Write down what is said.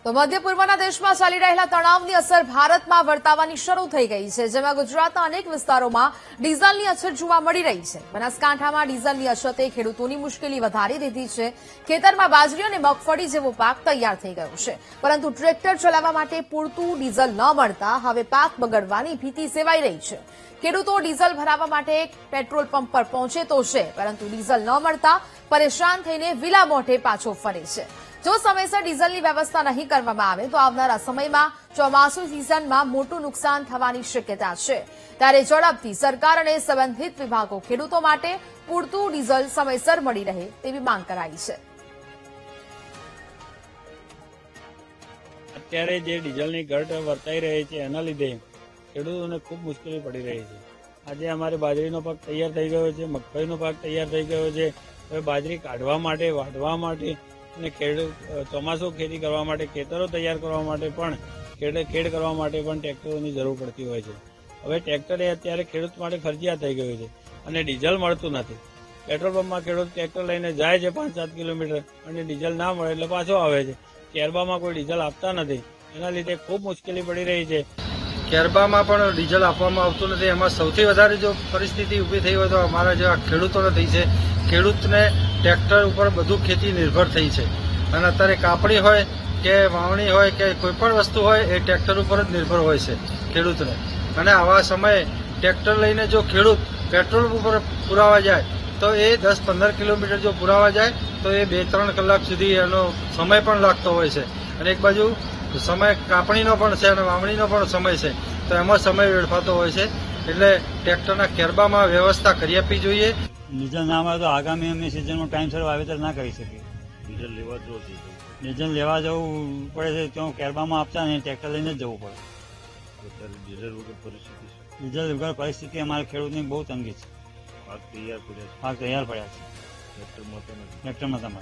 તો મધ્ય પૂર્વના દેશમાં ચાલી રહેલા તણાવની અસર ભારતમાં વર્તાવાની શરૂ થઈ ગઈ છે, જેમાં ગુજરાતના અનેક વિસ્તારોમાં ડીઝલની અછત જોવા મળી રહી છે। બનાસકાંઠામાં ડીઝલની અછતે ખેડૂતોની મુશ્કેલી વધારી દીધી છે। ખેતરમાં બાજરી અને મગફળી જેવો પાક તૈયાર થઈ ગયો છે, પરંતુ ટ્રેક્ટર ચલાવવા માટે પૂરતું ડીઝલ ન મળતા હવે પાક બગડવાની ભીતિ સેવાઈ રહી છે। ખેડૂતો ડીઝલ ભરાવવા માટે પેટ્રોલ પંપ પર પહોંચે તો છે, પરંતુ ડીઝલ ન મળતા પરેશાન થઈને વિલા મોઢે પાછો ફરે છે। જો સમયસર ડીઝલની વ્યવસ્થા નહીં કરવામાં આવે તો આવનારા સમયમાં ચોમાસુ સિઝનમાં મોટું નુકસાન થવાની શક્યતા છે। ત્યારે ઝડપથી સરકાર અને સંબંધિત વિભાગો ખેડૂતો માટે પૂરતું ડીઝલ સમયસર મળી રહે તેવી માંગ કરાઈ છે। અત્યારે જે ડીઝલની ઘટ વર્તાઈ રહી છે એના લીધે ખેડૂતોને ખૂબ મુશ્કેલી પડી રહી છે। આજે અમારે બાજરીનો પાક તૈયાર થઈ ગયો છે, મગફળીનો પાક તૈયાર થઈ ગયો છે। હવે બાજરી કાઢવા માટે, વાઢવા માટે અને ચોમાસું ખેતી કરવા માટે, ખેતરો તૈયાર કરવા માટે પણ ખેડ કરવા માટે પણ ટ્રેક્ટરોની જરૂર પડતી હોય છે। હવે ટ્રેક્ટર એ અત્યારે ખેડૂત માટે ફરજિયાત થઈ ગયું છે અને ડીઝલ મળતું નથી। પેટ્રોલ પંપમાં ખેડૂત ટ્રેક્ટર લઈને જાય છે 5-7 કિલોમીટર અને ડીઝલ ના મળે એટલે પાછો આવે છે। કેરબામાં કોઈ ડીઝલ આપતા નથી, એના લીધે ખૂબ મુશ્કેલી પડી રહી છે। કેરબામાં પણ ડીઝલ આપવામાં આવતું નથી। એમાં સૌથી વધારે જો પરિસ્થિતિ ઊભી થઈ હોય તો અમારા જેવા ખેડૂતોને થઈ છે। ખેડૂતને ટ્રેક્ટર ઉપર બધું ખેતી નિર્ભર થઈ છે અને અત્યારે કાપણી હોય કે વાવણી હોય કે કોઈ પણ વસ્તુ હોય એ ટ્રેક્ટર ઉપર જ નિર્ભર હોય છે ખેડૂતને। અને આવા સમયે ટ્રેક્ટર લઈને જો ખેડૂત પેટ્રોલ ઉપર પુરાવા જાય તો એ 10-15 કિલોમીટર જો પુરાવા જાય તો એ 2-3 કલાક સુધી એનો સમય પણ લાગતો હોય છે અને એક બાજુ સમય કાપણીનો પણ છે અને વાવણીનો પણ સમય છે, તો એમાં સમય વેડફાતો હોય છે। એટલે ટ્રેક્ટરના કેરબામાં વ્યવસ્થા કરી આપવી જોઈએ। ડીઝલ ના મળે તો આગામી અમે સિઝનમાં ટાઈમસર વાવેતર ના કરી શકીએ। ડીઝલ લેવા જવું પડે છે, ત્યાં કેરબામાં આપતા નહીં, ટ્રેક્ટર લઈને જ જવું પડે। ડીઝલ વગર પરિસ્થિતિ અમારે ખેડૂતની બહુ તંગી છે। પાક તૈયાર પડ્યા છે, ટ્રેક્ટરમાં તમારે